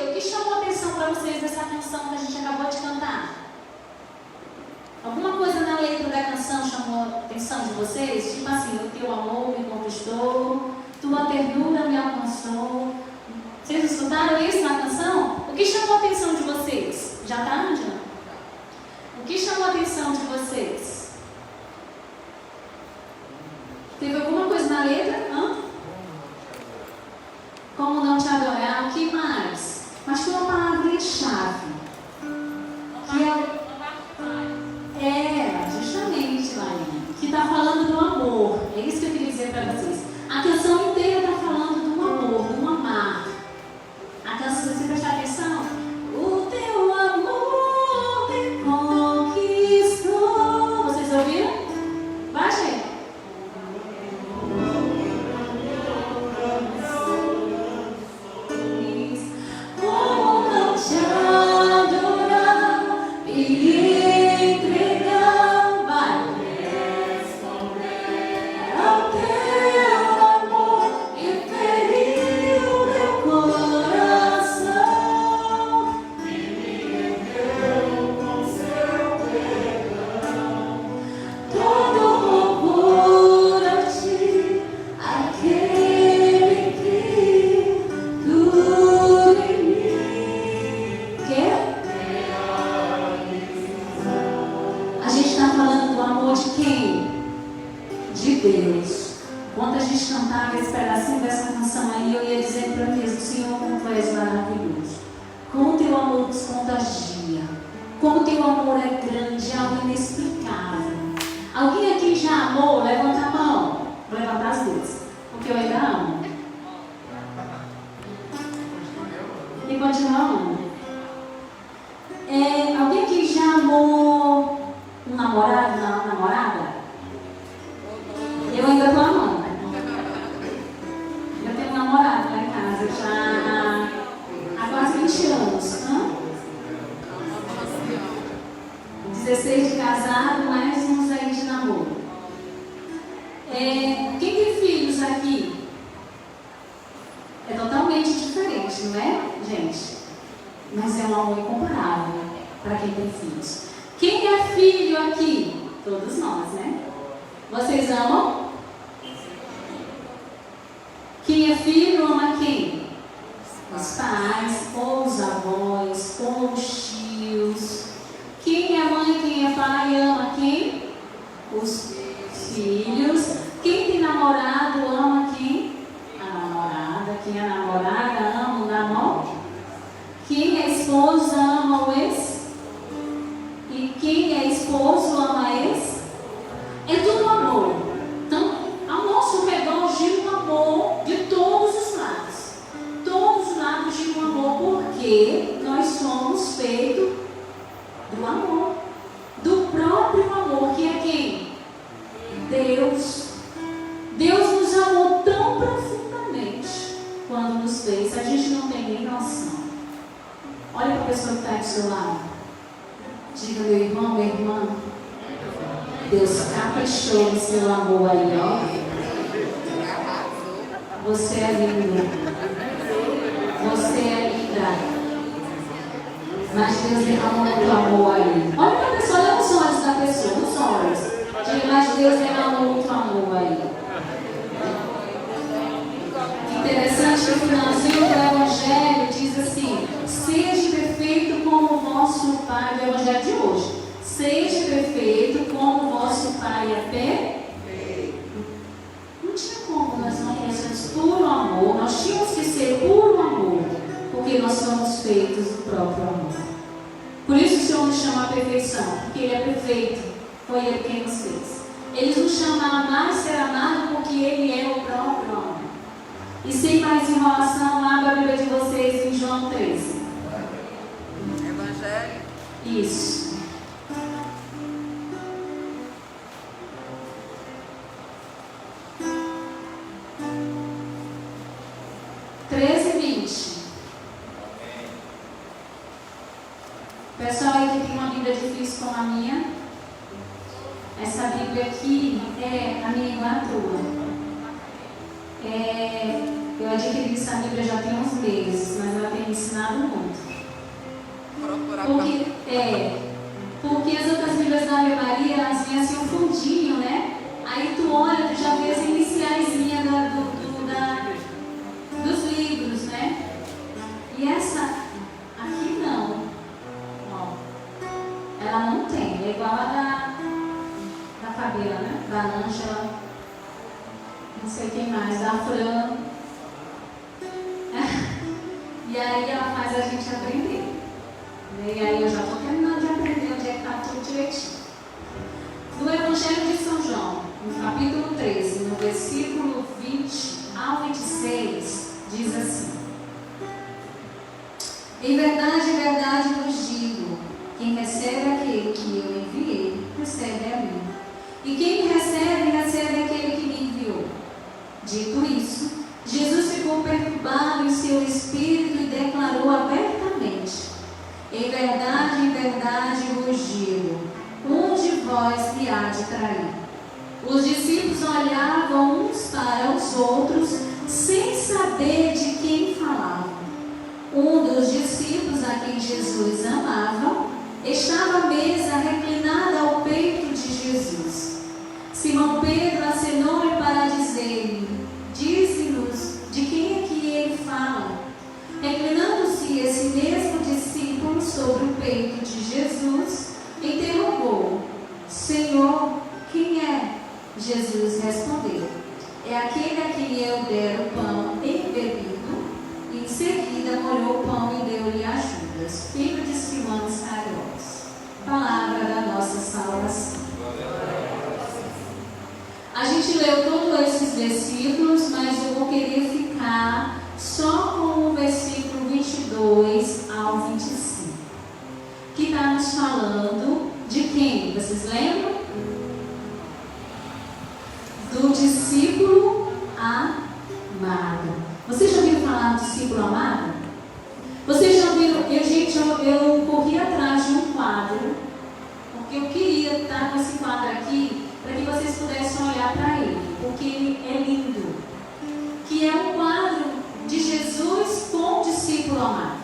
o que chamou a atenção para vocês dessa canção que a gente acabou de cantar? Alguma coisa na letra da canção chamou a atenção de vocês? Tipo assim, o teu amor me conquistou, tua ternura me alcançou. Vocês escutaram isso na canção? O que chamou a atenção de vocês? Já está, Angela? O que chamou a atenção de vocês? Teve alguma coisa na letra? Hã? Como não te adorar? O que mais? Mas foi uma palavrinha-chave. Que justamente, Laine. Que está falando do amor. É isso que eu queria dizer para vocês. A canção inteira está falando do amor, do amar. A canção, se você prestar atenção, o teu amor me conquistou. Vocês ouviram? Vai, gente. Como não te adorar e entregar, vai responder ao teu amor e ferir o meu coração e me encheu com seu perdão. Todo louvor a ti, aquele que tudo em mim quer. A gente está falando do amor de quem? De Deus. Quando a gente cantava esse pedacinho dessa canção aí, eu ia dizendo para Deus: Senhor, como tu és maravilhoso, como o teu amor nos contagia, como o teu amor é grande, é algo inexplicável. Alguém aqui já amou? Levanta a mão. Vou levantar as duas, porque eu ainda amo. E continua amando. Alguém aqui já amou um namorado, uma namorada? Eu ainda estou amando. Eu tenho um namorado lá em casa já há quase 20 anos. 16 de casado, mais uns aí de namoro. Quem tem filhos aqui? É totalmente diferente, não é, gente? Mas é um amor incomparável para quem tem filhos. Quem é filho aqui? Todos nós, né? Vocês amam? Quem é filho ama quem? Os pais, ou os avós, ou os tios. Quem é mãe, quem é pai, ama quem? Os filhos. Quem tem namorado, ama quem? A namorada. Quem é namorada, ama o namorado. Quem é esposo, ama o ex. E quem é esposo, ama a ex. É tudo amor. Então, ao nosso redor gira um amor de todos os lados. Todos os lados giram um amor, porque nós somos feitos do amor. Do próprio amor, que é quem? Deus. Deus nos amou tão profundamente quando nos fez. A gente não tem nem noção. Olha para a pessoa que está do seu lado. Diga, meu irmão, minha irmã. Deus caprichou no seu amor aí, ó. Você é lindo. Você é linda. Mas Deus derramou muito amor aí. Olha para a pessoa, olha nos olhos da pessoa, nos olhos. Diga, mas Deus derramou muito amor aí. Interessante que o finalzinho do Evangelho diz assim: seja perfeito como o vosso Pai, do Evangelho de hoje. Seja perfeito como o vosso Pai é perfeito. Não tinha como nós não conhecemos puro amor. Nós tínhamos que ser puro amor, porque nós somos feitos do próprio amor. Por isso o Senhor nos chama à perfeição, porque Ele é perfeito. Foi Ele quem nos fez. Ele nos chama a amar e ser amado, porque Ele é o próprio amor. E sem mais enrolação, abra a Bíblia de vocês em João 13. Evangelho. Isso. Pessoal aí que tem uma Bíblia difícil como a minha, essa Bíblia aqui é a minha irmã tua. Eu adquiri essa Bíblia já tem uns meses, mas ela tem me ensinado muito. Porque as outras Bíblias da Ave Maria, elas vêm assim um fundinho, né? Aí tu olha, tu já vê as iniciaizinhas dos livros, né? E essa aqui não. Ó, ela não tem, é igual a da Fabiola, né? Da Ângela, não sei quem mais, da Fran. E aí ela faz a gente aprender. E aí eu já estou terminando de aprender onde é que está tudo direitinho. No Evangelho de São João, no capítulo 13, no versículo 20 ao 26, diz assim: em verdade vos digo, quem recebe aquele que eu enviei, recebe a mim. E quem me recebe, recebe aquele que me enviou. Dito isso, Jesus ficou perturbado em seu espírito e declarou abertamente: em verdade vos digo, um de vós me há de trair. Os discípulos olhavam uns para os outros, sem saber de quem falavam. Um dos discípulos a quem Jesus amava estava à mesa reclinada ao peito de Jesus. Simão Pedro acenou-lhe para dizer-lhe: dize-nos de quem é que ele fala. Reclinando-se esse mesmo discípulo sobre o peito de Jesus, interrogou: Senhor, quem é? Jesus respondeu: é aquele a quem eu der o pão embebido. E em seguida molhou o pão e deu-lhe a Judas, filho de Simão Iscariotes. Palavra da nossa salvação. A gente leu todos esses versículos, mas eu vou querer ficar só com o versículo 22 ao 25, que está nos falando de quem? Vocês lembram? Do discípulo amado. Vocês já ouviram falar do discípulo amado? Vocês já ouviram? Eu corri atrás de um quadro, porque eu queria estar com esse quadro aqui, para que vocês pudessem olhar para ele, porque ele é lindo. Que é um quadro de Jesus com o discípulo amado.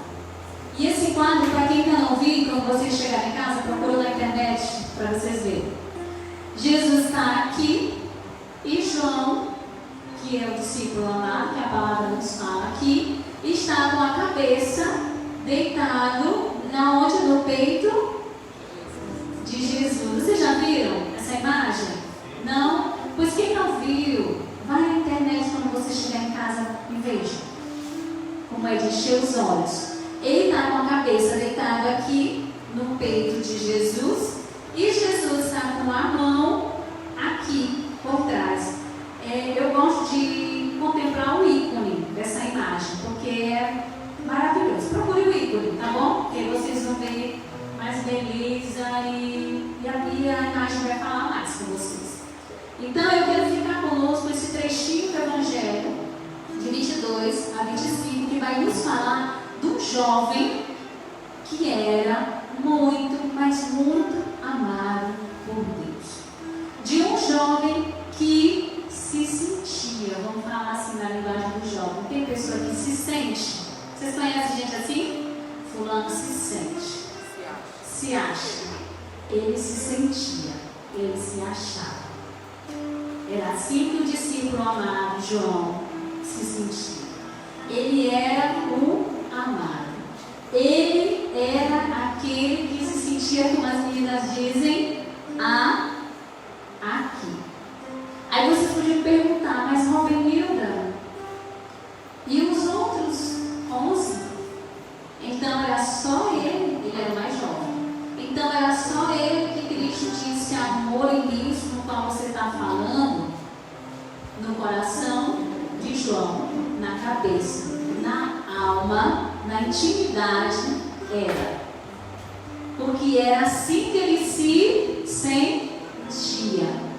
E esse quadro, para quem ainda não viu, quando vocês chegarem em casa, procura na internet para vocês verem. Jesus está aqui e João, que é o discípulo amado, que a palavra nos fala aqui, está com a cabeça deitado na onde? No peito de Jesus. Vocês já viram essa imagem? Não? Pois quem não viu, vai na internet quando você estiver em casa e veja como é de encher os olhos. Ele está com a cabeça deitada aqui no peito de Jesus e Jesus está com a mão aqui por trás. Eu gosto de contemplar o ícone dessa imagem, porque é maravilhoso. Procure o ícone, tá bom? Porque vocês vão ver mais beleza e a imagem vai falar mais com vocês. Então eu quero ficar conosco esse trechinho do Evangelho, de 22 a 25, que vai nos falar do jovem que era muito, mas muito amado por Deus. De um jovem que se sentia, vamos falar assim na linguagem do jovem. Tem pessoa que se sente. Vocês conhecem gente assim? Fulano se sente. Se acha. Ele se sentia. Ele se achava. Era assim que o discípulo amado, João, se sentia. Ele era o amado. Ele era aquele que se sentia, como as meninas dizem, aqui. Aí vocês podiam perguntar, mas Robenilda, e os outros 11? Então era só ele era o mais jovem. Então era só ele que Cristo disse: amor imenso no qual você está falando, no coração de João, na cabeça, na alma, na intimidade, era. Porque era assim que ele se sentia.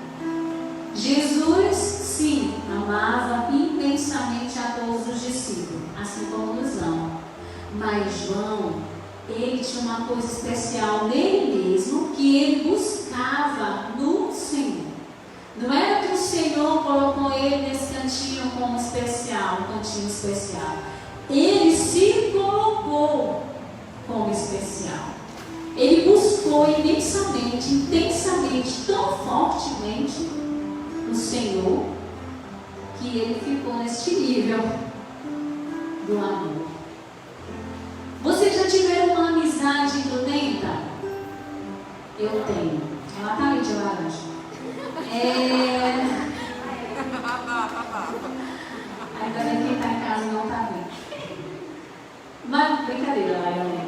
Jesus, sim, amava intensamente a todos os discípulos, assim como nos ama. Mas João, ele tinha uma coisa especial nele mesmo, que ele buscava no Senhor. Não era que os Senhor colocou ele nesse cantinho como especial, um cantinho especial? Ele se colocou como especial. Ele buscou imensamente, intensamente, tão fortemente o Senhor, que ele ficou neste nível do amor. Vocês já tiveram uma amizade grudenta? Eu tenho. Ela tá ali de laranja. Ainda bem que quem está em casa não está bem. Mas brincadeira, Laila.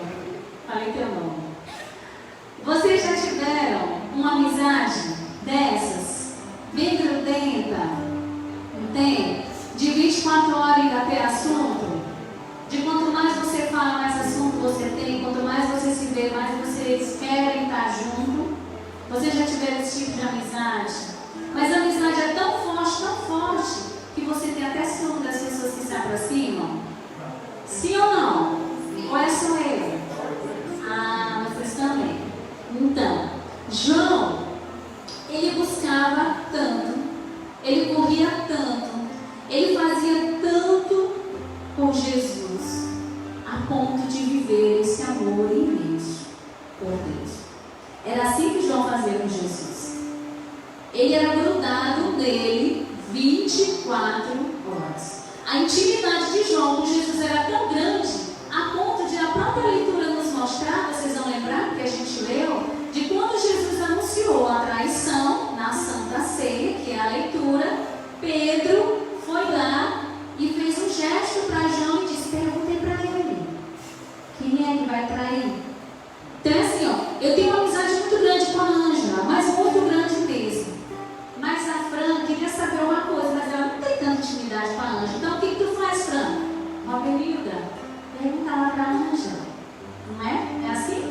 Falei teu nome. Vocês já tiveram uma amizade dessas? Bem grudenta? Não tem? De 24 horas ainda ter assunto? De quanto mais você fala, mais assunto você tem. Quanto mais você se vê, mais vocês querem estar junto. Vocês já tiveram esse tipo de amizade? Mas a amizade é tão forte, que você tem até ciúme das pessoas que se aproximam? Sim ou não? Ou é só eu? Ah, vocês também. Então, João, ele buscava tanto, ele corria tanto, ele fazia tanto por Jesus, a ponto de viver esse amor imenso por Deus. Era assim que João fazia com Jesus. Ele era grudado nele 24 horas. A intimidade de João com Jesus era tão grande, a ponto de a própria leitura nos mostrar, vocês vão lembrar que a gente leu, de quando Jesus anunciou a traição na Santa Ceia, que é a leitura, Pedro foi lá e fez um gesto para João e disse: perguntei para ele, quem é que vai trair? Então é assim, ó, eu tenho uma amizade muito grande com a Ângela, mas muito grande mesmo. Mas a Fran queria saber uma coisa, mas ela não tem tanta intimidade com a Ângela. Então o que tu faz, Fran? Robenilda, pergunta lá para a Ângela. Não é? É assim?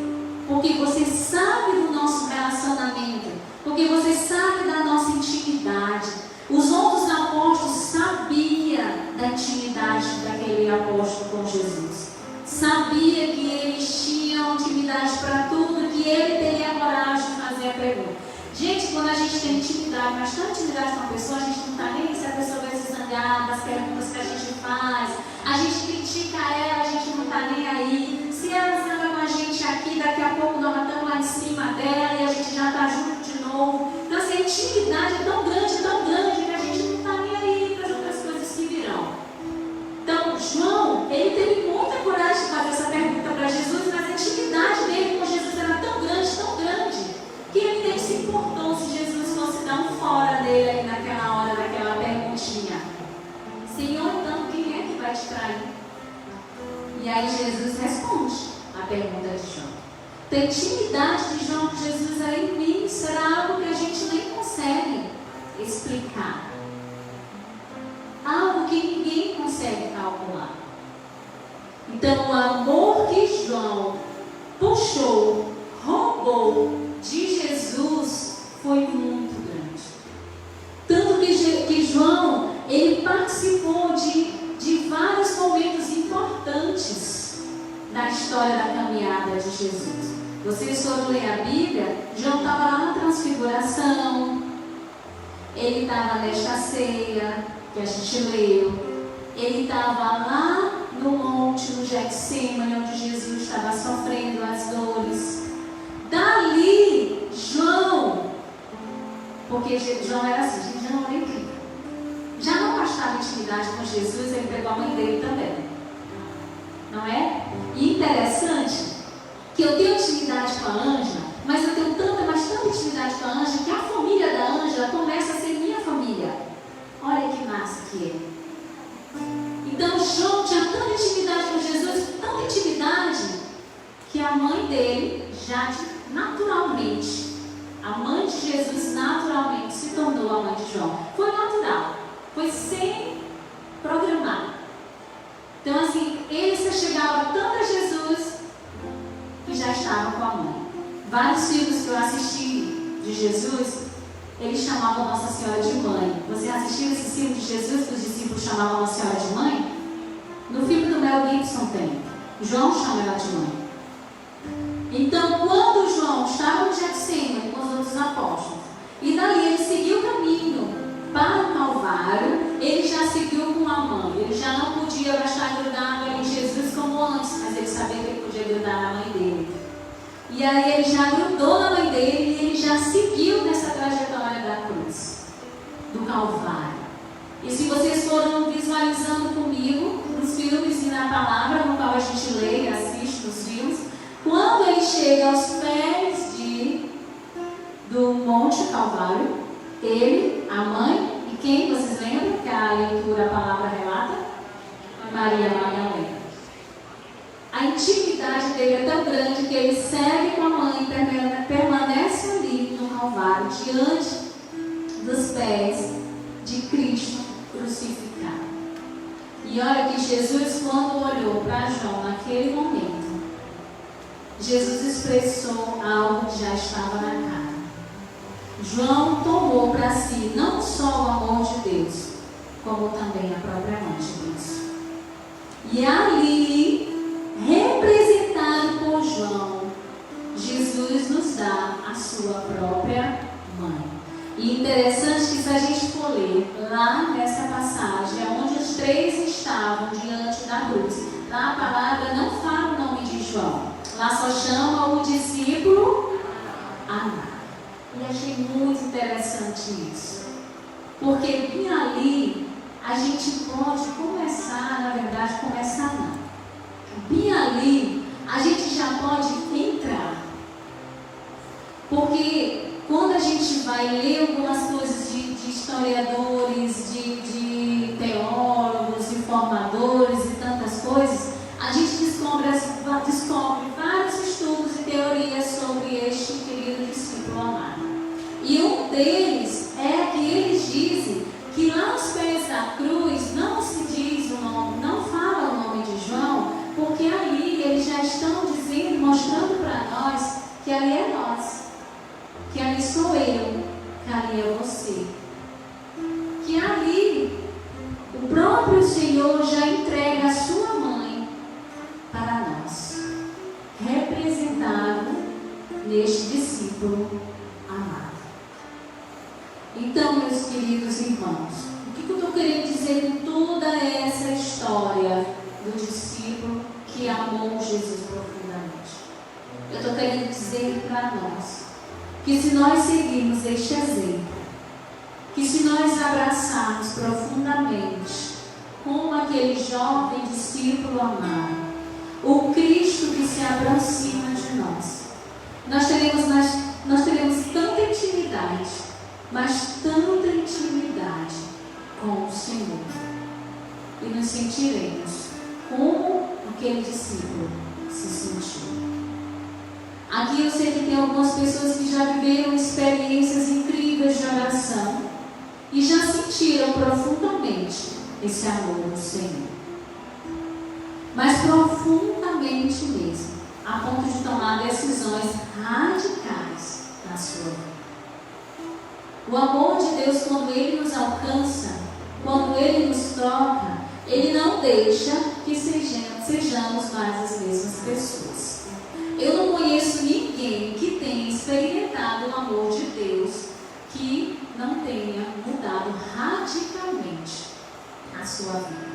Porque você sabe do nosso relacionamento, porque você sabe da nossa intimidade. Os outros apóstolos sabiam da intimidade daquele apóstolo com Jesus. Sabia que eles tinham intimidade para tudo, que ele teria coragem de fazer a pergunta. Gente, quando a gente tem intimidade, mas tanta intimidade com uma pessoa, a gente não está nem se a pessoa vai se zangar das perguntas que a gente faz. A gente critica ela, a gente não está nem aí. Se ela zanga com a gente aqui, daqui a pouco nós estamos lá em cima dela e a gente já está junto de novo. Então, assim, a intimidade é tão grande que a gente não está nem aí para as outras coisas que virão. Então, João, ele teve muita coragem de fazer essa pergunta para Jesus, mas a intimidade dele com Jesus era tão grande, que ele nem se importou se Jesus fosse dar um fora dele aí naquela hora, naquela perguntinha. Senhor, então, quem é que vai te trair? E aí Jesus responde a pergunta de João. Então, a intimidade de João com Jesus era imensa, era algo que a gente nem consegue explicar. Algo que ninguém consegue calcular. Então, o amor que João puxou, roubou de Jesus foi muito grande. Tanto que João, ele participou de vários momentos importantes da história da caminhada de Jesus. Vocês foram ler a Bíblia, João estava lá na transfiguração, ele estava nesta ceia que a gente leu, ele estava lá no monte, no Getsêmani, onde Jesus estava sofrendo as dores. Dali, João, porque João era assim, gente, João era incrível. Já não bastava intimidade com Jesus, ele pegou a mãe dele também. Não é? E interessante que eu tenho intimidade com a Ângela, mas eu tenho tanta intimidade com a Ângela, que a família da Ângela começa a ser minha família. Olha que massa que é. Então João tinha tanta intimidade com Jesus, tanta intimidade, que a mãe dele já naturalmente, a mãe de Jesus naturalmente se tornou a mãe de João. Foi natural, foi sem programar. Então assim, ele se chegava tanto a Jesus que já estava com a mãe. Vários filmes que eu assisti de Jesus, eles chamavam Nossa Senhora de mãe. Você assistiu esse filme de Jesus que os discípulos chamavam Nossa Senhora de mãe? No filme do Mel Gibson tem. João chama ela de mãe. Então, quando João estava no Getsêmani com os outros apóstolos, e dali ele seguiu o caminho para o Calvário, ele já seguiu com a mãe. Ele já não podia baixar grudado em Jesus como antes, mas ele sabia que ele podia grudar na mãe dele. E aí ele já grudou na mãe dele e ele já seguiu nessa trajetória da cruz, do Calvário. E se vocês foram visualizando comigo nos filmes e na palavra no qual a gente lê e assiste os filmes, quando ele chega aos pés do Monte Calvário, ele, a mãe, e quem vocês lembram que a leitura, a palavra relata? Maria Madalena. A intimidade dele é tão grande que ele segue com a mãe e permanece ali no Calvário, diante dos pés de Cristo crucificado. E olha que Jesus, quando olhou para João naquele momento, Jesus expressou algo que já estava na cara. João tomou para si não só o amor de Deus, como também a própria mãe de Deus. E ali, representado por João, Jesus nos dá a sua própria mãe. E interessante que se a gente for ler lá nessa passagem, onde os três estavam diante da cruz, lá a palavra não fala o nome de João, lá só chama o discípulo amado. E achei muito interessante isso, porque bem ali a gente pode começar, na verdade, começar não. Bem ali a gente já pode entrar, porque quando a gente vai ler algumas coisas de historiadores, de teólogos, informadores e tantas coisas, a gente descobre vários estudos e teorias sobre este querido discípulo amado. E um deles é que eles dizem que lá aos pés da cruz não se diz o nome, não fala o nome de João, porque ali eles já estão dizendo, mostrando para nós que ali é nós, que ali sou eu, que ali é você, que ali o próprio Senhor já entrega a sua mãe para nós, representado neste discípulo amado. Então, meus queridos irmãos, o que eu estou querendo dizer com toda essa história do discípulo que amou Jesus profundamente? Eu estou querendo dizer para nós que se nós seguirmos este exemplo, que se nós abraçarmos profundamente como aquele jovem discípulo amado, o Cristo que se aproxima de nós teremos tanta intimidade, mas tanta intimidade com o Senhor, e nos sentiremos como aquele discípulo se sentiu. Aqui eu sei que tem algumas pessoas que já viveram experiências incríveis de oração e já sentiram profundamente esse amor do Senhor, mas profundamente mesmo, a ponto de tomar decisões radicais na sua vida. O amor de Deus, quando Ele nos alcança, quando Ele nos toca, Ele não deixa que sejamos mais as mesmas pessoas. Eu não conheço ninguém que tenha experimentado o amor de Deus que não tenha mudado radicalmente a sua vida,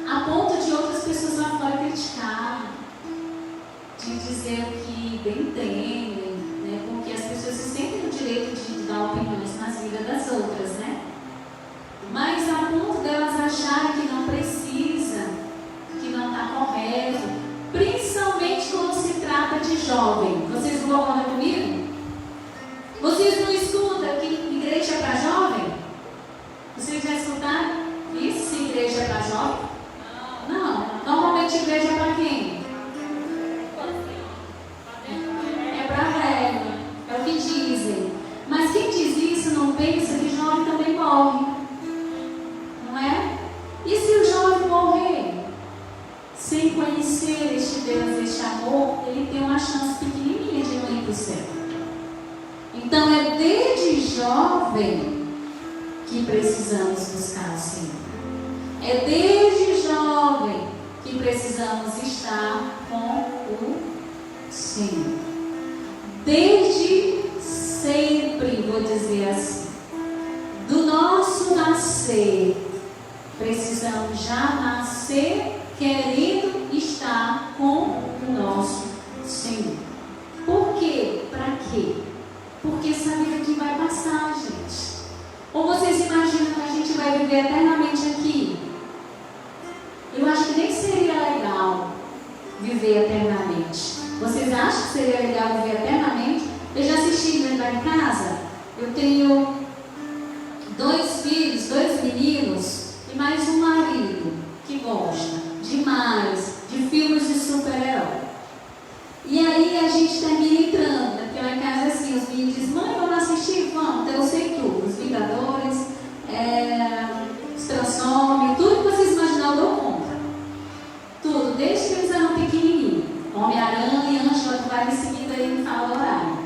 a ponto de outras pessoas lá fora criticarem, de dizer o que bem entendem, né? Porque as pessoas se sentem no direito de dar opiniões nas vidas das outras, né? Mas a ponto delas acharem que não precisa, que não está correto, principalmente quando se trata de jovem. Vocês não concordam comigo? Vocês não escutam que igreja é para jovem? Vocês já escutaram isso? Se igreja é para jovem? Não. Normalmente igreja é para quem? É para velho. É o que dizem. Mas quem diz isso não pensa que jovem também morre. Não é? E se o jovem morrer sem conhecer este Deus, este amor, ele tem uma chance pequenininha de não ir para o céu. Então é desde jovem que precisamos buscar o Senhor. É desde jovem que precisamos estar com o Senhor. Desde sempre, vou dizer assim, do nosso nascer, precisamos já nascer querendo estar com o nosso Senhor. Por quê? Para quê? Porque essa vida aqui vai passar, gente. Ou vocês imaginam que a gente vai viver eternamente aqui? Eu acho que nem seria legal viver eternamente. Vocês acham que seria legal viver eternamente? Eu já assisti dentro da casa. Eu tenho 2 filhos, 2 meninos e mais um marido que gosta demais de filmes de super-herói. E aí a gente termina entrando, né? Porque lá em casa assim, os meninos dizem, mãe, vamos assistir? Vamos, então eu sei tudo. Os Vingadores, os Transformers, tudo que vocês imaginaram eu dou conta. Tudo, desde que eles eram pequenininhos. Homem-Aranha, Ângela, tu vai me seguindo aí e me fala o horário.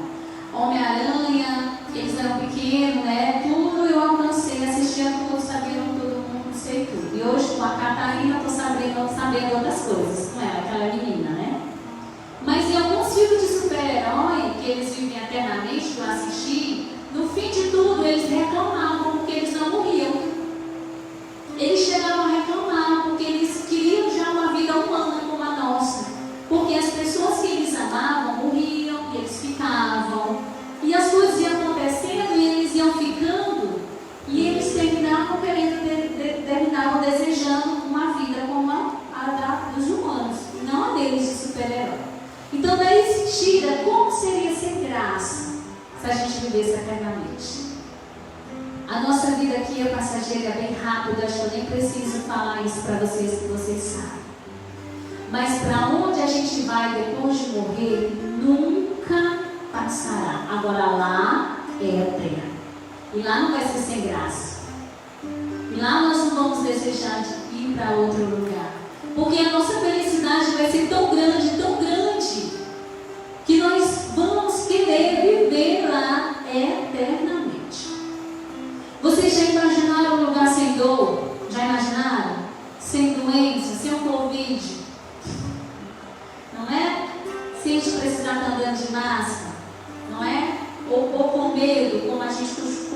Homem-Aranha, eles eram pequenos, né? Tudo eu alcancei, assistia tudo, sabia tudo, sei tudo. E hoje com a Catarina eu estou sabendo outras coisas, não é? Aquela menina, né? Mas em alguns filmes de super-herói, que eles vivem eternamente, que eu assisti, no fim de tudo eles reclamavam porque eles não morriam. Eles chegavam a reclamar porque eles queriam já uma vida humana como a nossa. Porque as pessoas que eles amavam morriam, e eles ficavam. E as coisas iam acontecendo e eles iam ficando. E eles terminavam terminavam desejando uma vida como a dos humanos, não a deles de super-herói. Então daí se tira como seria sem graça se a gente vivesse eternamente. A nossa vida aqui é passageira, é bem rápida, acho que eu nem preciso falar isso para vocês, que vocês sabem. Mas para onde a gente vai depois de morrer, nunca passará. Agora lá é eterno. E lá não vai ser sem graça. E lá nós não vamos desejar de ir para outro lugar. Porque a nossa felicidade vai ser tão grande, que nós vamos querer viver lá eternamente. Vocês já imaginaram um lugar sem dor? Já imaginaram? Sem doença, sem o Covid? Não é? Sem a gente precisar estar andando de máscara? Não é? Ou com medo, como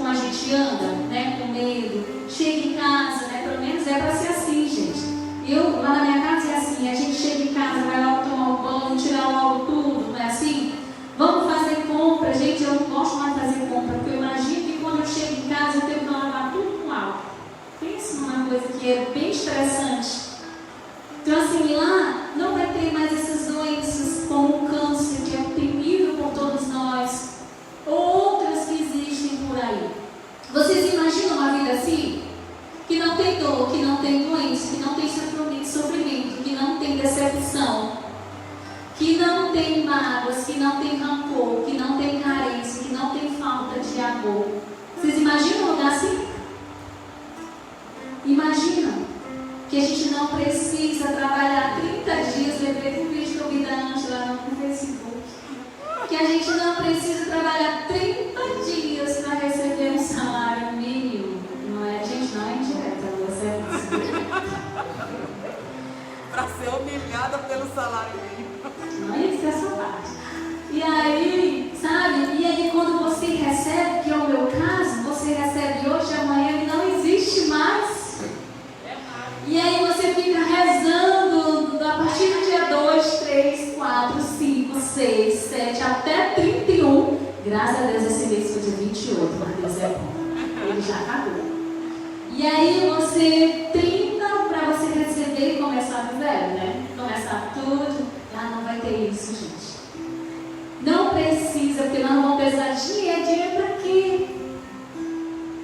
a gente anda, né? Com medo. Chega em casa, né? Pelo menos é para ser assim, gente. Eu, lá na minha casa é assim, a gente chega em casa, vai logo tomar um banho, tirar logo tudo, não é assim? Vamos fazer compra, gente, eu não gosto mais de fazer compra, porque eu imagino que quando eu chego em casa eu tenho que lavar tudo com álcool. Pensa numa coisa que é bem estressante. Então assim, lá não vai ter mais essas doenças como o câncer, que é temível por todos nós, outras que existem por aí. Vocês imaginam uma vida assim? Que não tem dor, que não tem doença, que não tem sofrimento, que não tem decepção, que não tem mágoas, que não tem rancor, que não tem carência, que não tem falta de amor. Vocês imaginam um lugar assim? Imaginam que a gente não precisa trabalhar 30 dias, lembrei do vídeo que eu vi da Ângela no Facebook, que a gente não precisa trabalhar 30 dias para receber um salário mínimo. Não é, gente, não é indireta, você é para ser humilhada pelo salário mínimo. Não é isso, essa parte. E aí, sabe? E aí quando você recebe, que é o meu caso, você recebe hoje, amanhã ele não existe mais. E aí você fica rezando a partir do dia 2, 3, 4, 5, 6, 7, até 31. Graças a Deus esse mês foi dia 28, mas Deus é bom. Ele já acabou. E aí você treina para você receber e começar do zero, né? Começar tudo. Lá não vai ter isso, gente. Não precisa, porque nós não vamos precisar de dinheiro. Dinheiro para quê?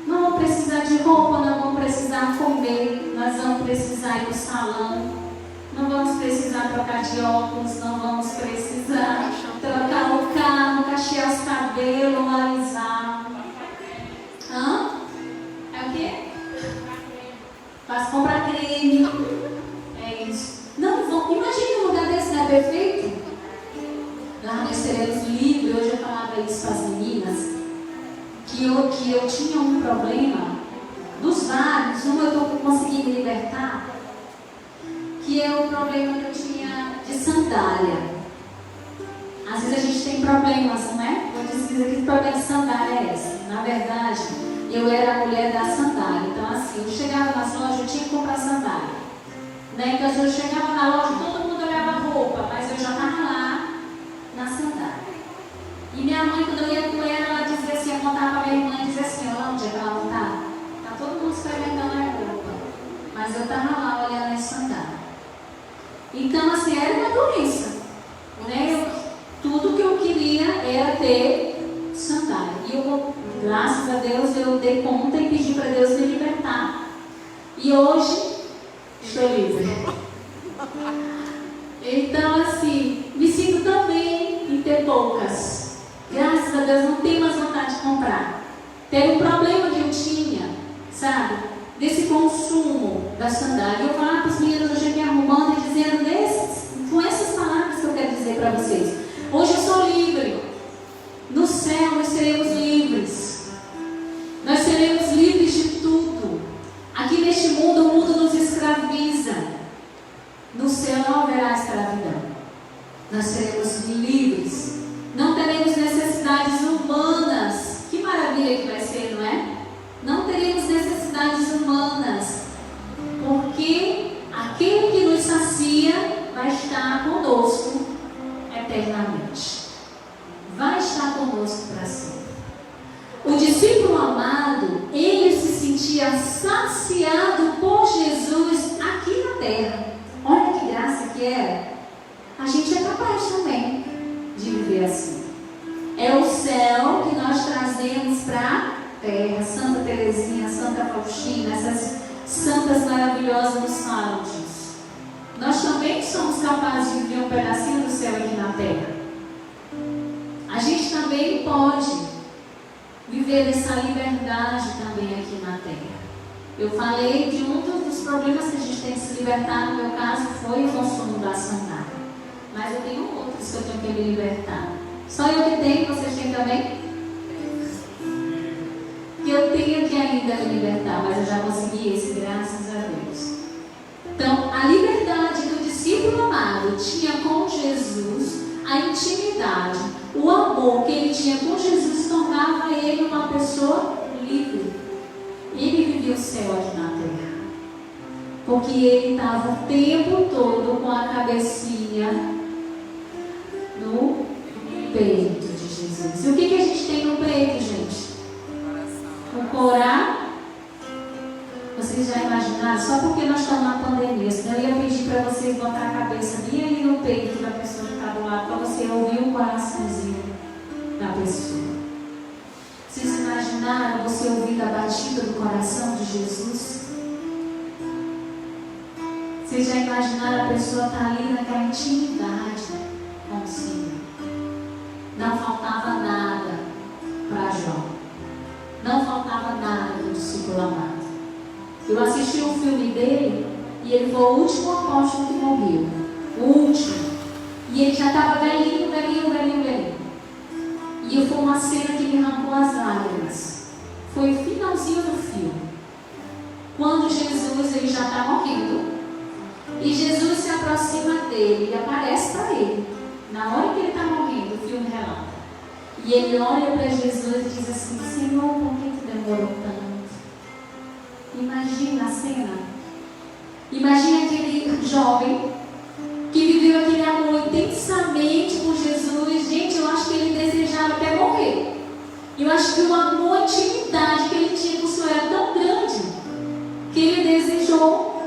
Não vamos precisar de roupa, não vamos precisar comer, nós vamos precisar ir no salão, não vamos precisar trocar de óculos, não vamos precisar trocar o carro, cachear os cabelos, alisar. Hã? É o quê? Faz comprar creme. É isso. Não vão. Imagine um lugar desse, não é perfeito? Lá nós seremos livres. Hoje eu falava isso para as meninas. Que eu tinha um problema, dos vários, eu estou conseguindo me libertar, que é o problema que eu tinha de sandália. Às vezes a gente tem problemas, não é? Vou dizer que problema de sandália é esse. Na verdade, eu era a mulher da sandália. Então assim, eu chegava nas lojas, eu tinha que comprar sandália. Né? Então eu chegava na loja, todo mundo olhava a roupa, mas eu já estava lá na sandália. E minha mãe, quando eu ia com ela dizia assim, eu contava para minha irmã e dizia assim, olha onde é que ela não está? Está todo mundo experimentando a roupa. Mas eu estava lá olhando as sandálias. Então assim, era uma doença. Né? Tudo que eu queria era ter sandália. E eu, graças a Deus, eu dei conta e pedi para Deus me libertar. E hoje, estou livre. Então, assim, me sinto tão bem em ter poucas. Graças a Deus, não tenho mais vontade de comprar. Tem um problema que eu tinha, sabe? Desse consumo da sandália. Eu falo para os meninos hoje me arrumando e dizendo com essas palavras que eu quero dizer para vocês. Hoje eu sou livre. No céu nós seremos livres. Nós seremos livres de tudo. Aqui neste mundo, o mundo nos escraviza. No céu não haverá escravidão. Nós seremos livres. Não teremos necessidades humanas. Que maravilha que vai ser, não é? Não teremos necessidades humanas. Porque aquele que nos sacia vai estar conosco eternamente. Vai estar conosco para sempre. O discípulo amado, ele se sentia saciado por Jesus aqui na terra. Olha que graça que era. A gente é capaz também de viver assim. É o céu que nós trazemos para a terra. Santa Teresinha, Santa Faustina, essas santas maravilhosas nos falam disso. Nós também somos capazes de viver um pedacinho do céu aqui na terra. A gente também pode viver essa liberdade também aqui na terra. Eu falei de um dos problemas que a gente tem que se libertar, no meu caso foi o consumo da sandália. Mas eu tenho outros que eu tenho que me libertar. Só eu que tenho, vocês têm também? Que eu tenho que ainda me libertar, mas eu já consegui esse, graças a Deus. Então, a liberdade do discípulo amado tinha com Jesus, a intimidade, o amor que ele tinha com Jesus tornava ele uma pessoa livre. Ele vivia o céu aqui na terra. Porque ele estava o tempo todo com a cabecinha no peito de Jesus. E o que a gente tem no peito, gente? O coração. Vocês já imaginaram? Só porque nós estamos na pandemia, senão eu ia pedir para vocês botar a cabeça bem ali no peito da pessoa que está do lado, para você ouvir o coraçãozinho da pessoa. Vocês imaginaram você ouvir a batida do coração de Jesus? Vocês já imaginaram a pessoa estar ali naquela intimidade com o Senhor? Não faltava nada para Jó. Não faltava nada do discípulo amado. Eu assisti um filme dele e ele foi o último apóstolo que morreu. O último. E ele já estava velhinho. E foi uma cena que me arrancou as lágrimas. Foi o finalzinho do filme. Quando Jesus ele já está morrendo. E Jesus se aproxima dele e aparece para ele. Na hora que ele está morrendo, o filme relata. E ele olha para Jesus e diz assim: Senhor, por que tu demorou tanto? Imagina a cena. Imagina aquele jovem que viveu aquele amor intensamente por Jesus. Gente, eu acho que ele desejava até morrer. Eu acho que o amor, a intimidade que ele tinha com o Senhor era tão grande que ele desejou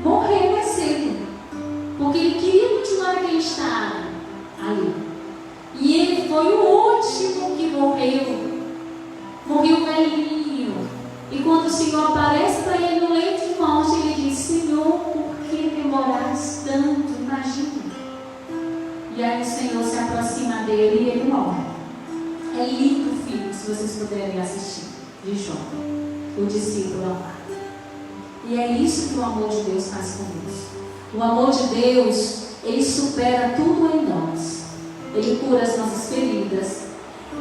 morrer mais cedo. Porque ele queria continuar naquele estado ali. E ele foi o último que morreu. Morreu velhinho. E quando o Senhor aparece para ele no leito de morte, ele diz: Senhor, por que demoraste tanto? Imagina. E aí o Senhor se aproxima dele e ele morre. É lindo o filme, se vocês puderem assistir, de Jó, o discípulo amado. E é isso que o amor de Deus faz conosco. O amor de Deus, ele supera tudo em nós. Ele cura as nossas feridas.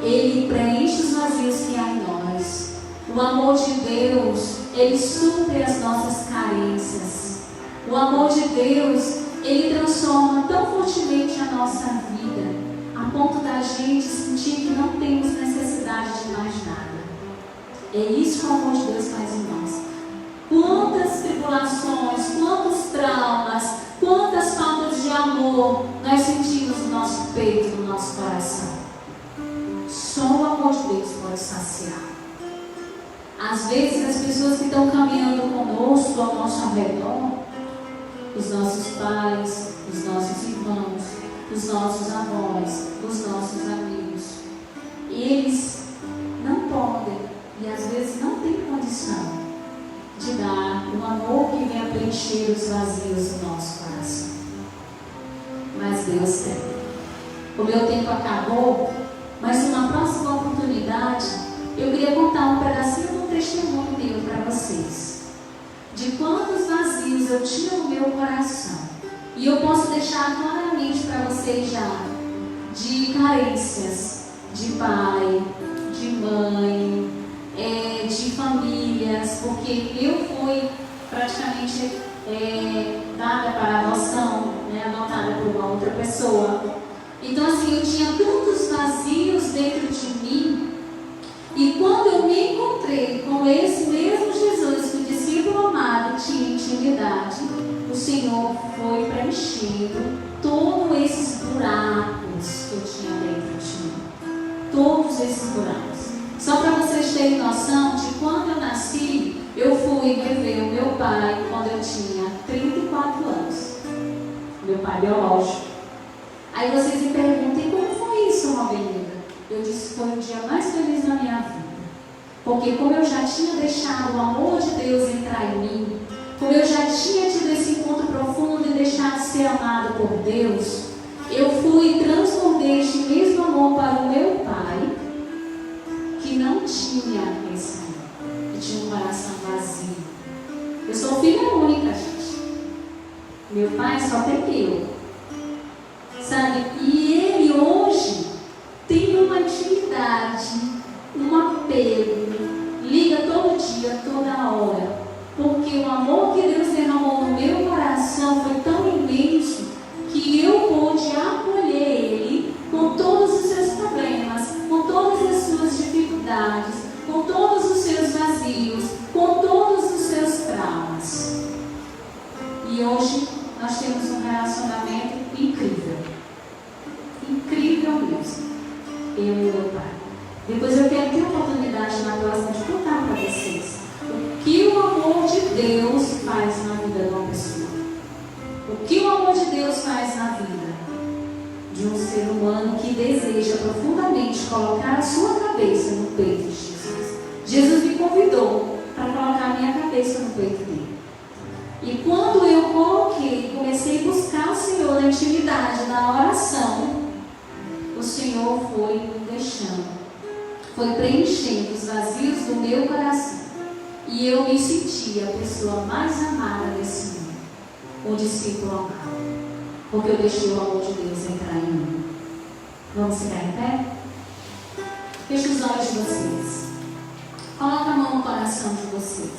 Ele preenche os vazios que há em nós. O amor de Deus, ele supre as nossas carências. O amor de Deus, ele transforma tão fortemente a nossa vida, a ponto da gente sentir que não temos necessidade de mais nada. É isso que o amor de Deus faz em nós. Quantas tribulações, quantos traumas, quantas faltas de amor nós sentimos no nosso peito, no nosso coração. Só o amor de Deus pode saciar. Às vezes as pessoas que estão caminhando conosco, ao nosso redor, os nossos pais, os nossos irmãos, os nossos avós, os nossos amigos, eles não podem e às vezes não têm condição de dar o amor que vem a preencher os vazios do nosso coração. Mas Deus tem. O meu tempo acabou, mas numa próxima oportunidade eu queria contar um pedacinho do testemunho meu para vocês, de quantos vazios eu tinha no meu coração. E eu posso deixar claramente para vocês já, de carências, de pai, de mãe, de famílias, porque eu fui praticamente dada para adoção, adotada por uma outra pessoa. Então assim, eu tinha tantos vazios dentro de mim. E quando eu me encontrei com esse mesmo Jesus, que o discípulo amado tinha intimidade, o Senhor foi preenchendo todos esses buracos que eu tinha dentro de mim. Todos esses buracos. Só para vocês terem noção de quando eu nasci, eu fui rever o meu pai quando eu tinha 34 anos. Meu pai biológico. Aí vocês me perguntem, como foi isso, Roberta? Eu disse, foi o dia mais feliz da minha vida. Porque como eu já tinha deixado o amor de Deus entrar em mim, como eu já tinha tido esse encontro profundo e deixado de ser amado por Deus, eu fui e transbordei este mesmo amor para o meu pai, que não tinha esse amor, que tinha um coração vazio. Eu sou filha única, gente. Meu pai só tem eu. Sabe? E ele hoje tem uma intimidade, um apego, liga todo dia, toda hora, porque o amor que Deus derramou no meu coração foi tão imenso que eu pude acolher ele com todos os seus problemas, com todas as suas dificuldades, com todos os seus vazios, com todos os seus traumas. E hoje nós temos um relacionamento incrível. Incrível mesmo. Eu e meu pai. Depois eu quero ter a oportunidade na próxima de contar para vocês o que o amor de Deus faz na vida de uma pessoa. O que o amor de Deus faz na vida de um ser humano que deseja profundamente colocar a sua cabeça no peito de Jesus. Jesus me convidou para colocar a minha cabeça no peito dele. E quando eu coloquei, comecei a buscar o Senhor na intimidade, na oração, o Senhor foi me deixando, foi preenchendo os vazios do meu coração. E eu me senti a pessoa mais amada desse mundo, o discípulo amado, porque eu deixei o amor de Deus entrar em mim. Vamos ficar em pé? Feche os olhos de vocês. Coloca a mão no coração de vocês.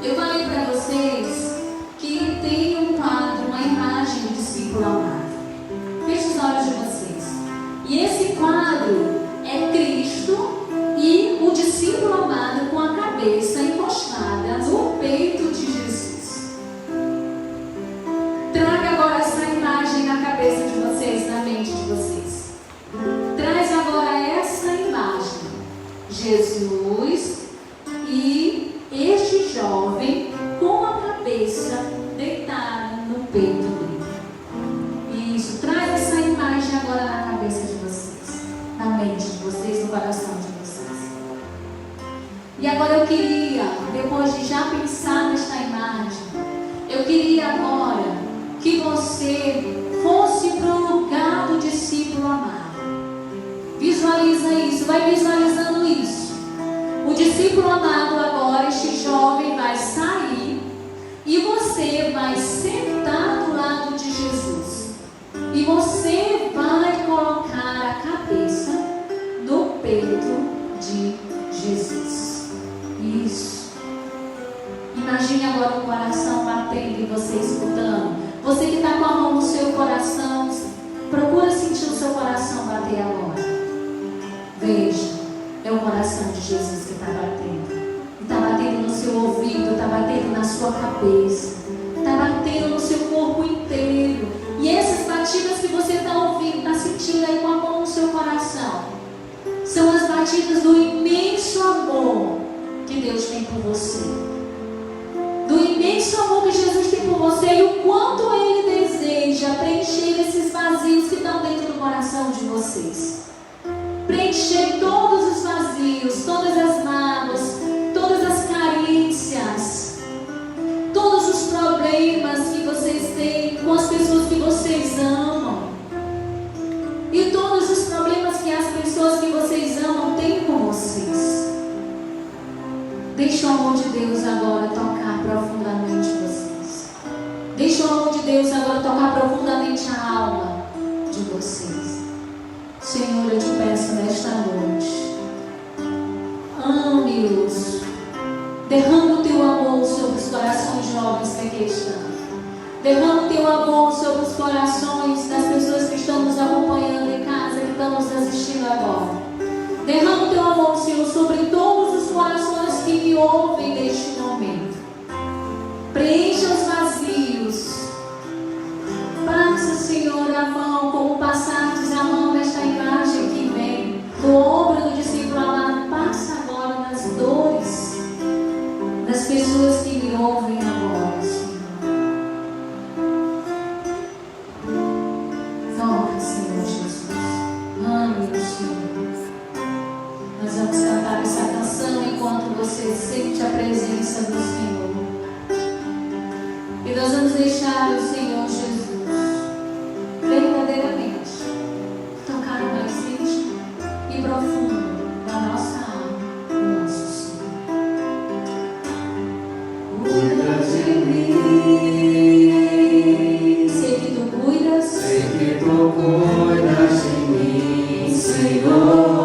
Eu falei para vocês que tem um quadro, uma imagem do discípulo amado. Feche os olhos de vocês. E esse quadro é Cristo e o discípulo amado com a cabeça encostada no peito de Jesus. Traga agora essa imagem na cabeça de vocês, na mente de vocês. Traz agora essa imagem. Jesus e este jovem com a cabeça deitada no peito dele. Isso, traz essa imagem agora na cabeça de vocês, na mente de vocês, no coração de vocês. E agora eu queria, depois de já pensar nesta imagem, eu queria agora que você fosse para o lugar do discípulo amado. Visualiza isso, vai visualizando isso. O discípulo amado agora, este jovem vai sair e você vai sentar do lado de Jesus. E você vai colocar a cabeça no peito de Jesus. Isso. Imagine agora o coração batendo e você escutando. Você que está com a mão no seu coração, procura sentir o seu coração bater agora. Veja, é o coração de Jesus que está batendo. está batendo na sua cabeça, está batendo no seu corpo inteiro. E essas batidas que você está ouvindo, está sentindo aí com a mão no seu coração, são as batidas do imenso amor que Deus tem por você. Do imenso amor que Jesus tem por você e o quanto Ele deseja preencher esses vazios que estão dentro do coração de vocês. Preencher todos os vazios, todas as mágoas, todas as carências, todos os problemas que vocês têm com as pessoas que vocês amam. E todos os problemas que as pessoas que vocês amam têm com vocês. Deixe o amor de Deus agora tocar profundamente vocês. Deixe o amor de Deus agora tocar profundamente a alma de vocês. Senhor, eu te peço nesta noite, ame-os. Derrama o teu amor sobre os corações jovens que aqui estão. Derrama o teu amor sobre os corações das pessoas que estão nos acompanhando em casa, que estão nos assistindo agora. Derrama o teu amor, Senhor, sobre todos os corações que me ouvem neste momento. Preencha os vazios. Passa, Senhor, a mão, como passaste a mão nesta imagem que vem do ombro do discípulo amado. Passa agora nas dores das pessoas que me ouvem agora, Senhor. Toca, Senhor Jesus. Ame-o, Senhor. Nós vamos cantar essa canção enquanto você sente a presença do Senhor. E nós vamos deixar o Senhor Jesus verdadeiramente tocar o mais íntimo e profundo da nossa alma, do nosso Senhor. Cuida de mim. Sei que tu cuidas. Sei que tu cuidas de mim, Senhor.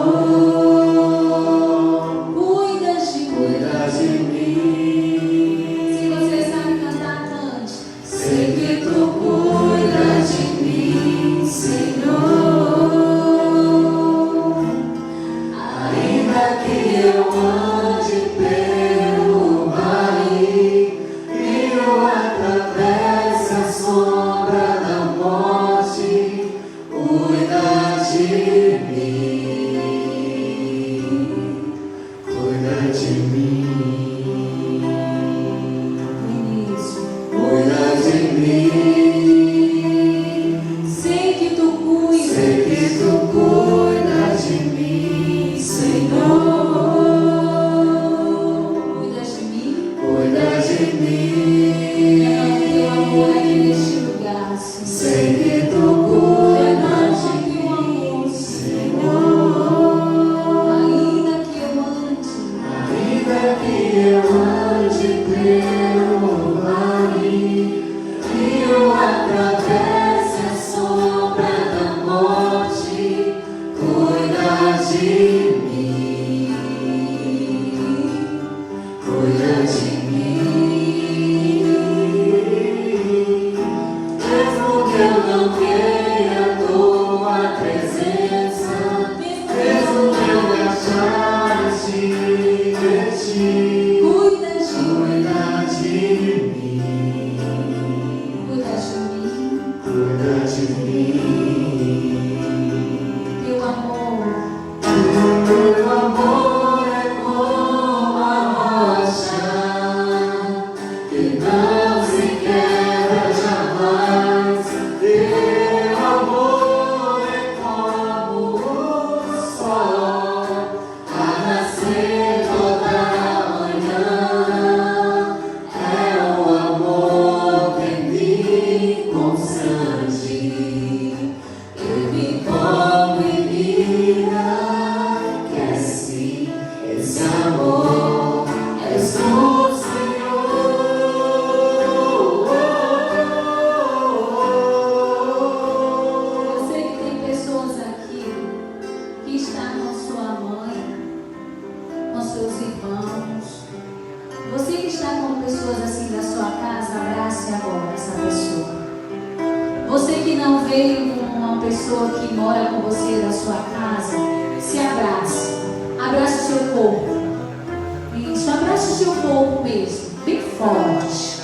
forte.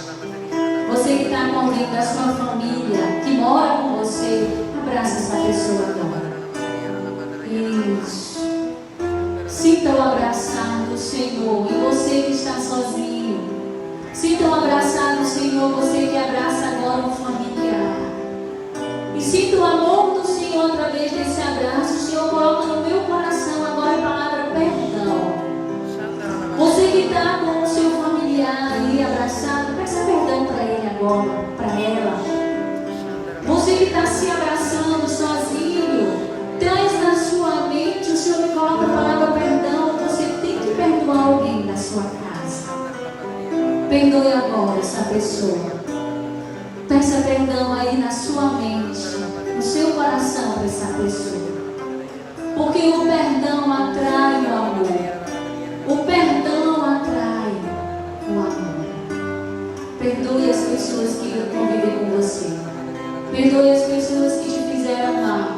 Você que está com alguém da sua família, que mora com você, abraça essa pessoa agora. Isso. Sinta-o abraçado, Senhor. E você que está sozinho, sinta-o abraçado, Senhor. Você que abraça agora um familiar. E sinta o amor do Senhor através desse abraço. O Senhor coloca no meu coração agora a palavra perdão. Você que está com o seu familiar ali abraçado, peça perdão para ele agora, para ela. Você que está se abraçando sozinho, traz na sua mente, o Senhor me coloca a palavra perdão. Você tem que perdoar alguém da sua casa. Perdoe agora essa pessoa. Peça perdão aí na sua mente, no seu coração para essa pessoa. Porque o perdão atrai o amor. O perdão atrai o amor. Perdoe as pessoas que convivem com você. Perdoe as pessoas que te fizeram mal,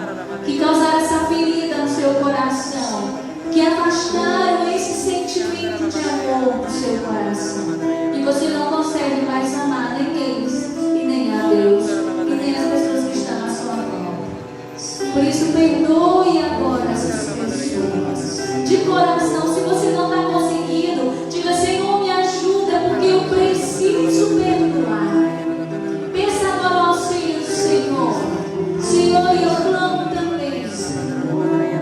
que causaram essa ferida no seu coração, que afastaram esse sentimento de amor do seu coração. E você não consegue mais amar nem eles, e nem a Deus, e nem as pessoas que estão à sua volta. Por isso, perdoe agora essas pessoas. De coração, se você não está conseguindo, diga: Senhor, me ajuda, porque eu preciso perdoar. Pensa agora ao Senhor, Senhor, e eu clamo também,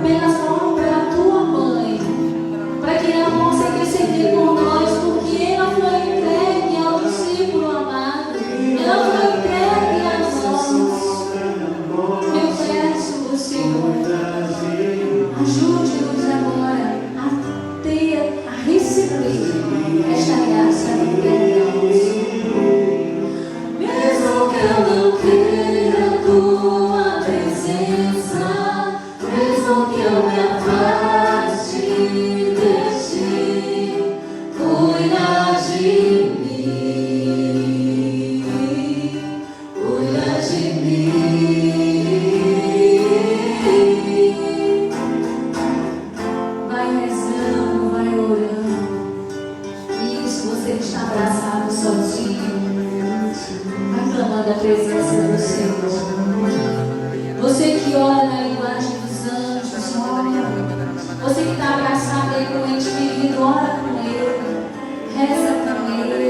pela tua mãe, para que ela possa interceder por nós, porque ela foi entregue ao discípulo amado, ela foi entregue a nós. Eu peço, Senhor, ajude-nos agora a receber esta graça do perdão. Mesmo que eu não queira a tua presença, mesmo que eu me afaste de ti, cuida de mim, cuida de mim. Vai rezando, vai orando. Isso, você que está abraçado sozinho, vai clamando a presença do Senhor. Você que ora na linguagem dos anjos, ora. Você que está abraçado aí com o ente querido, ora com ele, reza com ele.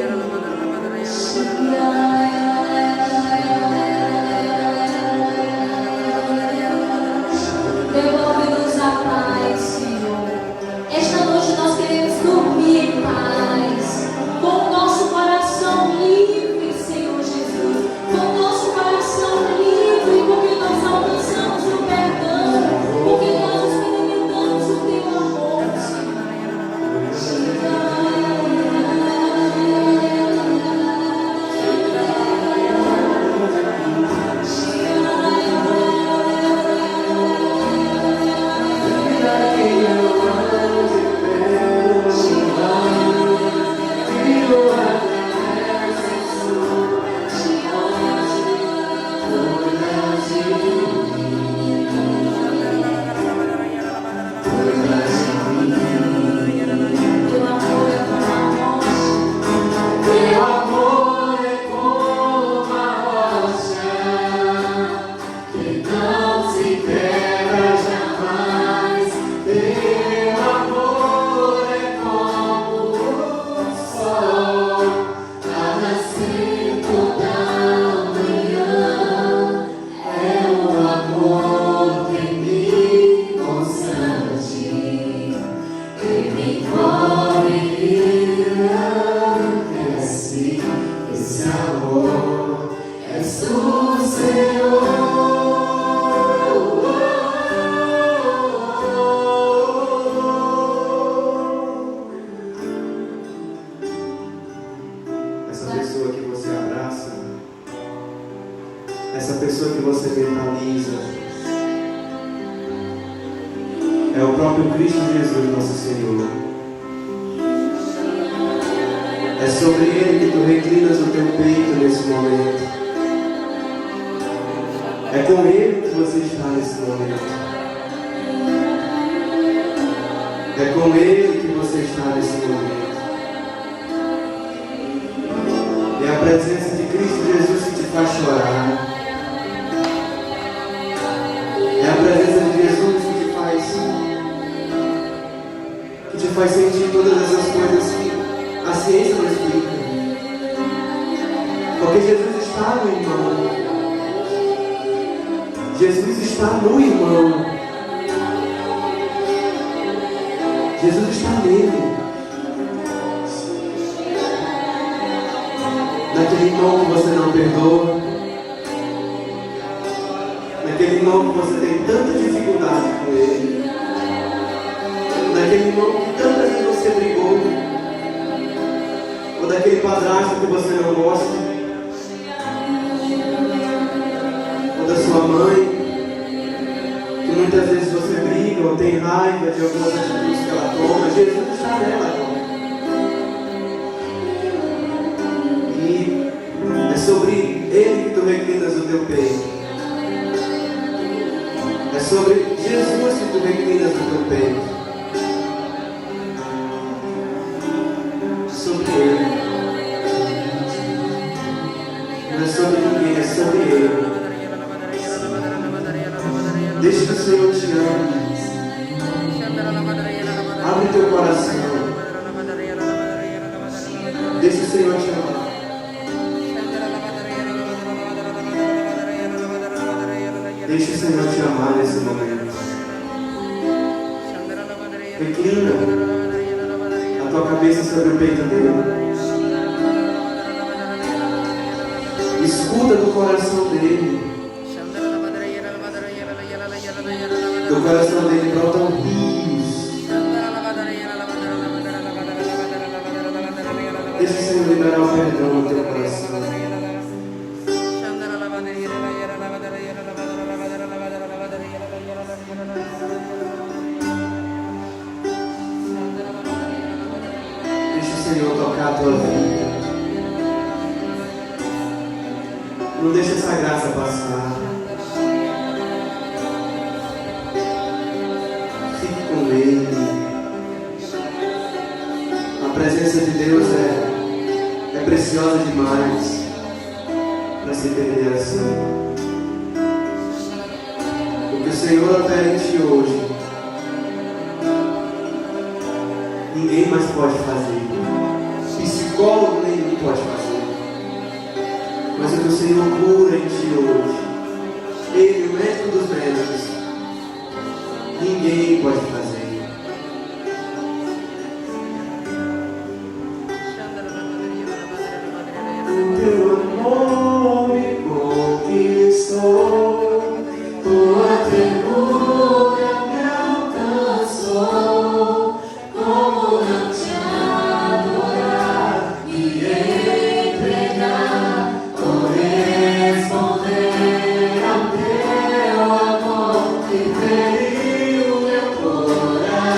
Devolve-nos a paz, Senhor. Esta noite nós queremos dormir em paz, com o nosso coração livre, Senhor Jesus, com o nosso coração livre, porque nós alcançamos o perdão, porque nós experimentamos o teu amor, Senhor. essa pessoa que você mentaliza é o próprio Cristo Jesus, nosso Senhor. É sobre Ele que tu reclinas o teu peito nesse momento. É com Ele que você está nesse momento. É com Ele que você está nesse momento. faz sentir todas essas coisas que a ciência não explica. Porque Jesus está no irmão. Jesus está no irmão. Jesus está nele. Naquele irmão que você não perdoa. Naquele irmão que você tem tanta dificuldade com ele. Daquele irmão que tantas vezes você brigou, ou daquele padrasto que você não gosta, ou da sua mãe, que muitas vezes você briga ou tem raiva de algumas atitudes que ela toma. Jesus está nela. E é sobre ele que tu reclinas o teu peito. É sobre Jesus que tu reclinas o teu peito. Não é sobre ninguém, é sobre ele. Deixa que o Senhor te ame. Abre teu coração. Deixa o Senhor te amar. Deixa o Senhor te amar nesse momento. Reclina a tua cabeça sobre o peito dele. Escuta do coração dele. Do coração dele brotam rios. Deixa o Senhor liberar o perdão no teu coração. Deixa o Senhor tocar a tua vida. Não deixa essa graça passar. Fique com ele. A presença de Deus é preciosa demais para se perder assim. O que o Senhor opera em ti hoje, ninguém mais pode fazer. Psicólogo nenhum pode fazer. Mas o que o Senhor cura em ti hoje, Ele, o médico dos médicos, ninguém pode fazer. O teu amor me conquistou, tua ternura me alcançou. Como não te adorar e entregar, corresponder ao teu amor que feriu meu coração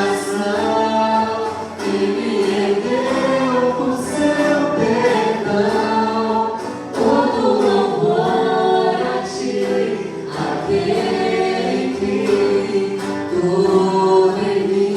e me ergueu com seu perdão. Todo louvor a ti, aquele que tudo em mim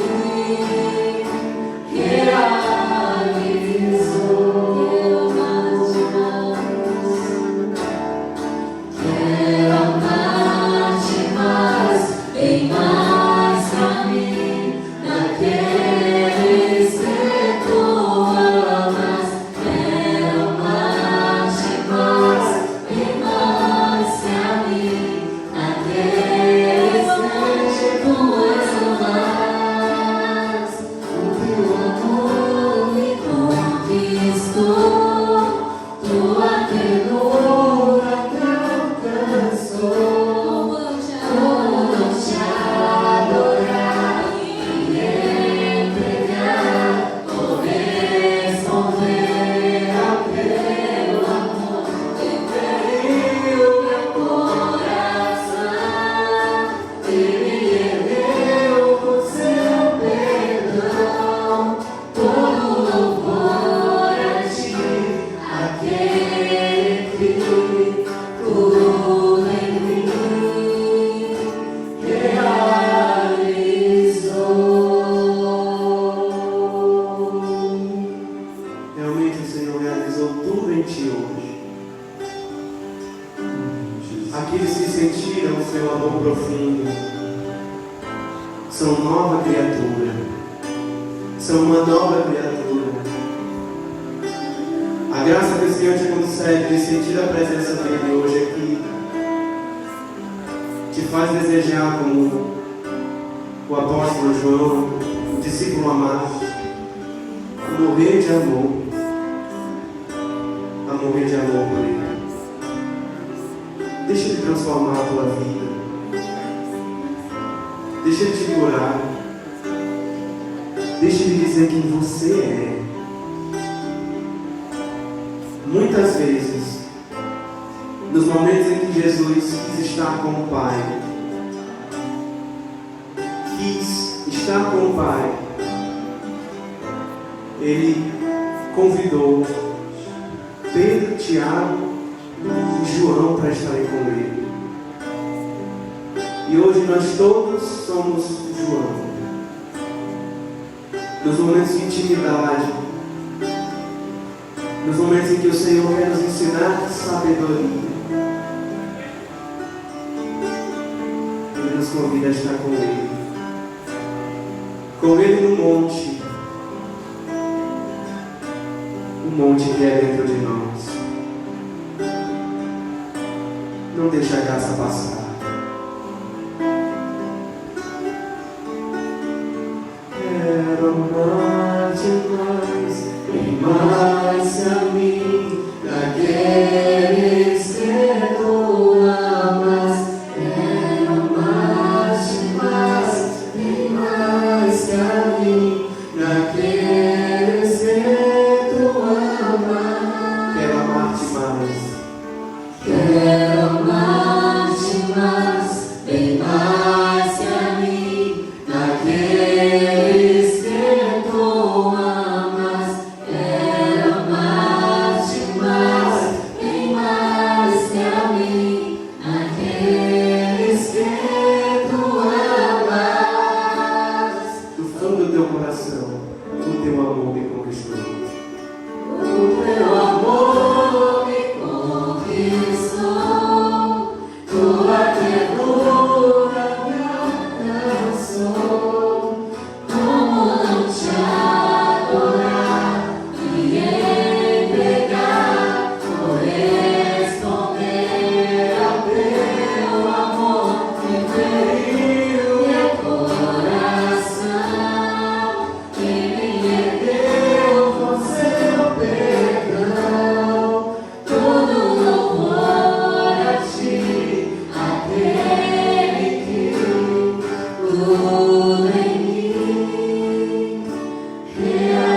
Aqueles que sentiram o seu amor profundo são nova criatura, são uma nova criatura. A graça que o Senhor te concede de sentir a presença dele hoje aqui te faz desejar, como o apóstolo João, o discípulo amado, a morrer de amor por ele. Deixa ele transformar a tua vida. Deixa ele te curar. Deixa ele dizer quem você é. Muitas vezes, nos momentos em que Jesus quis estar com o Pai, ele convidou Pedro, Tiago e João para estarem com ele. E hoje nós todos somos João. Nos momentos de intimidade, nos momentos em que o Senhor quer nos ensinar sabedoria, Ele nos convida a estar com Ele. Com Ele no monte. O monte que é dentro de nós. Não deixa a graça passar. Quero amar demais, bem mais a mim, daqueles que tu amas. Quero amar demais, bem mais que a mim, daqueles que tu amas. Quero amar demais. Quero amar demais, bem mais que a mim, daqueles que tu amas. Quero amar demais, bem mais que a mim, daqueles que tu amas. Do fundo do teu coração, o teu amor me conquistou. O teu amor me conquistou. Tua ternura me alcançou. Como não te adorar e entregar, corresponder ao teu amor que feriu meu coração, que me ergueu com seu perdão. Todo louvor a ti, aquele que tudo em mim realizou.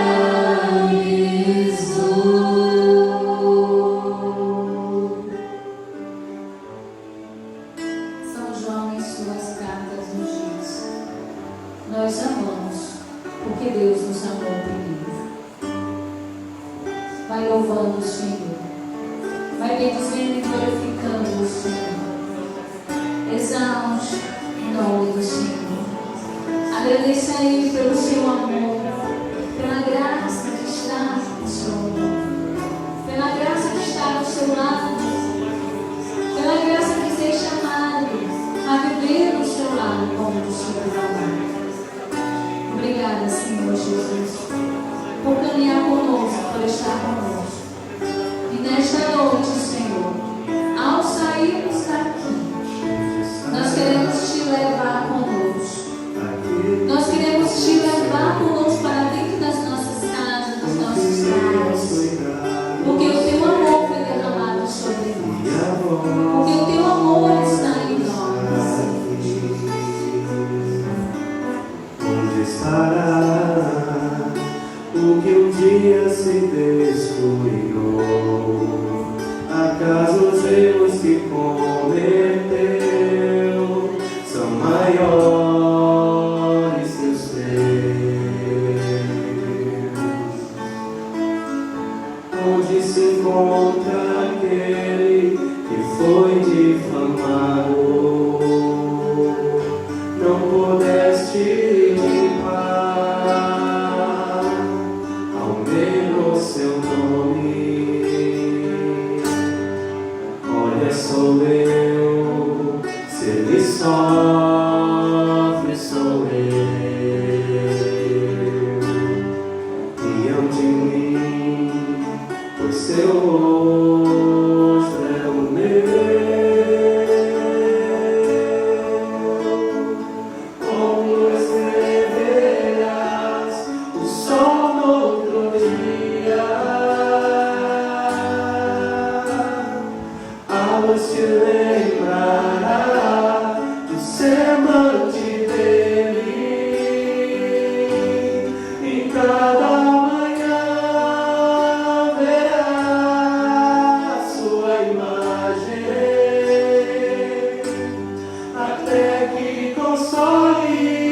São João, em suas cartas, nos diz: nós amamos porque Deus nos amou primeiro. Vai louvando o Senhor, vai bendizendo e glorificando o Senhor. Exalte o nome do Senhor. Agradeça a Ele pelo seu amor, pela graça que está no seu amor, pela graça que está ao seu lado, pela graça que ser chamado a viver ao seu lado como do Senhor amado. Obrigada, Senhor Jesus, por caminhar conosco, por estar conosco. E nesta noite, Senhor, ao sairmos daqui, nós queremos te levar conosco. Nós queremos te levar conosco para dentro das nossas casas, dos nossos lares. Porque o teu amor foi derramado sobre nós. Porque o teu amor está em nós. Onde estará o que um dia se descuidou? Acaso os erros que cometeu são maiores que os teus? Onde se encontra aquele que foi difamado? Não pudeste limpar ao menos seu nome. Olha, sou eu, se ele sofre, sou eu. ir.